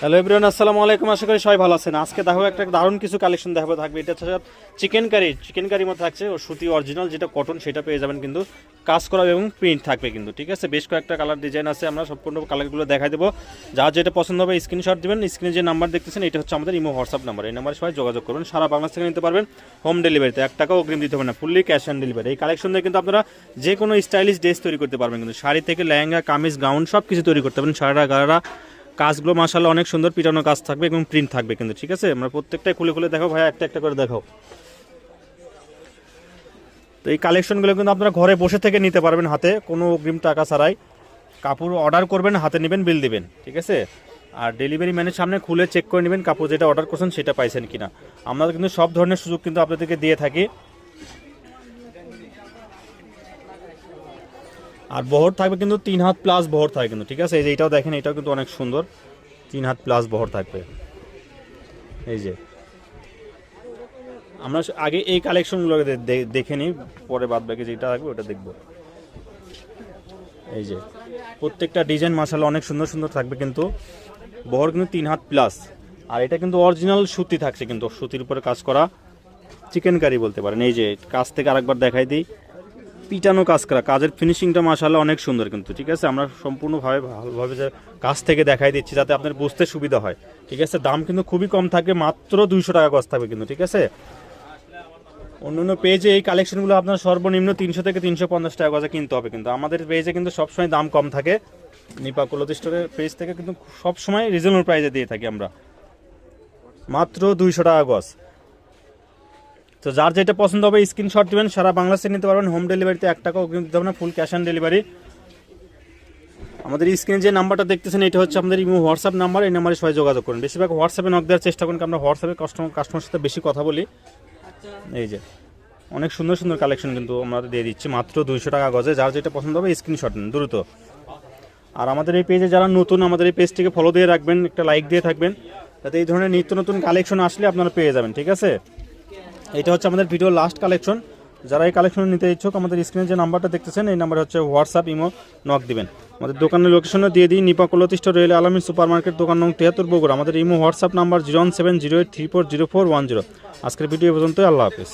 Hello everyone, আসসালামু আলাইকুম। আশা করি সবাই ভালো আছেন। আজকে দেখো একটা দারুণ কিছু কালেকশন দেখাবো থাকবে। এটা হচ্ছে চিকেন কারির মধ্যে থাকছে ও সুতি অরিজিনাল যেটা কটন সেটা পেয়ে যাবেন, কিন্তু কাজ করা এবং প্রিন্ট থাকবে কিন্তু, ঠিক আছে। বেশ কয়েকটা কালার ডিজাইন আছে, আমরা সম্পূর্ণ কালারগুলো দেখাই দেবো। যার যেটা পছন্দ হবে স্ক্রিনশট দিবেন। স্ক্রিনে যে নাম্বার দেখতেছেন এটা হচ্ছে আমাদের ইমো হোয়াটসঅ্যাপ নাম্বার। এই নাম্বারে সবাই যোগাযোগ করবেন। সারা বাংলাদেশ থেকে নিতে পারবেন হোম ডেলিভারিতে, 1 টাকাও অগ্রিম দিতে হবে না, ফুললি ক্যাশ অন ডেলিভারি। এই কালেকশন দিয়ে কিন্তু আপনারা যে কোনো স্টাইলিশ ড্রেস তৈরি করতে পারবেন, কিন্তু শাড়ি থেকে লেহেঙ্গা, কামিজ, গাউন সব কিছু তৈরি করতে পারবেন। সারা গাড়া কাজগুলো মাশাআল্লাহ অনেক সুন্দর পিটানো কাজ থাকবে এবং প্রিন্ট থাকবে কিন্তু, ঠিক আছে। আমরা প্রত্যেকটাই খুলে খুলে দেখো ভাইয়া, একটা একটা করে দেখো। তো এই কালেকশনগুলো কিন্তু আপনারা ঘরে বসে থেকে নিতে পারবেন, হাতে কোনো অগ্রিম টাকা ছাড়াই। কাপড় অর্ডার করবেন, হাতে নেবেন, বিল দিবেন, ঠিক আছে। আর ডেলিভারি ম্যানের সামনে খুলে চেক করে নেবেন কাপড় যেটা অর্ডার করছেন সেটা পাইছেন কিনা। আমরা কিন্তু সব ধরনের সুযোগ কিন্তু আপনাদেরকে দিয়ে থাকি। আর বহর থাকবে কিন্তু 3 হাত প্লাস বহর থাকবে কিন্তু, ঠিক আছে। এই যে এইটাও দেখেন, এটাও কিন্তু অনেক সুন্দর, 3 হাত প্লাস বহর থাকবে। এই যে আমরা আগে এই কালেকশনগুলো দেখে নিই, পরে বাদ বাকি যেটা থাকবে ওটা দেখবো। এই যে প্রত্যেকটা ডিজাইন মাশাআল্লাহ অনেক সুন্দর সুন্দর থাকবে কিন্তু, বহর কিন্তু 3 হাত প্লাস। আর এটা কিন্তু অরিজিনাল সুতি থাকছে কিন্তু, সুতির উপরে কাজ করা চিকেন কারি বলতে পারেন। এই যে কাজ থেকে আরেকবার দেখাই দিই, পিটানো কাজ করা, কাজের ফিনিশিংটা মাশাআল্লাহ অনেক সুন্দর কিন্তু, ঠিক আছে। আমরা সম্পূর্ণভাবে ভালোভাবে যে কাজ থেকে দেখাই দিচ্ছি যাতে আপনার বুঝতে সুবিধা হয়, ঠিক আছে। দাম কিন্তু খুবই কম থাকবে, মাত্র 200 টাকা গজ থাকবে কিন্তু, ঠিক আছে। অন্যান্য পেজে এই কালেকশনগুলো আপনার সর্বনিম্ন 300 থেকে 350 টাকা গজে কিনতে হবে, কিন্তু আমাদের পেজে কিন্তু সবসময় দাম কম থাকে। নিপা ক্লথ স্টোরের পেজ থেকে কিন্তু সবসময় রিজনেবল প্রাইসে দিয়ে থাকি আমরা, মাত্র 200 টাকা গজ। তো যার যেটা পছন্দ হবে স্ক্রিনশট দিবেন, সারা বাংলাদেশে নিতে পারবেন। হোম ডেলিভারিতে 1 টাকাও অগ্রিম দিতে হবে না, ফুল ক্যাশ অন ডেলিভারি। আমাদের স্ক্রিনে যে নাম্বারটা দেখতেছেন এটা হচ্ছে আমাদের ইমো হোয়াটসঅ্যাপ নাম্বার। এই নাম্বারে সবাই যোগাযোগ করুন। বেশিরভাগ হোয়াটসঅ্যাপে নক দেওয়ার চেষ্টা করুন, আমরা হোয়াটসঅ্যাপে কাস্টমার সাথে বেশি কথা বলি। এই যে অনেক সুন্দর সুন্দর কালেকশন কিন্তু আমরা দিয়ে দিচ্ছি মাত্র 200 টাকা গজে। যার যেটা পছন্দ হবে স্ক্রিনশট নিন দ্রুত। আর আমাদের এই পেজে যারা নতুন, আমাদের এই পেজটিকে ফলো দিয়ে রাখবেন, একটা লাইক দিয়ে থাকবেন, যাতে এই ধরনের নিত্য নতুন কালেকশন আসলে আপনারা পেয়ে যাবেন, ঠিক আছে। এটা হচ্ছে আমাদের ভিডিওর লাস্ট কালেকশন। যারা এই কালেকশন নিতে ইচ্ছুক আমাদের স্ক্রিনে যে নাম্বারটা দেখতেছেন এই নাম্বার হচ্ছে হোয়াটসঅ্যাপ, ইমো, নক দিবেন। আমাদের দোকানের লোকেশনও দিয়ে দিই, নিপা ক্লথ স্টোর, রেল আলামিন সুপার মার্কেট, দোকান নং 73, বগুড়া। আমাদের ইমো হোয়াটসঅ্যাপ নাম্বার 01708340410। আজকের ভিডিও পর্যন্ত, আল্লাহ হাফেজ।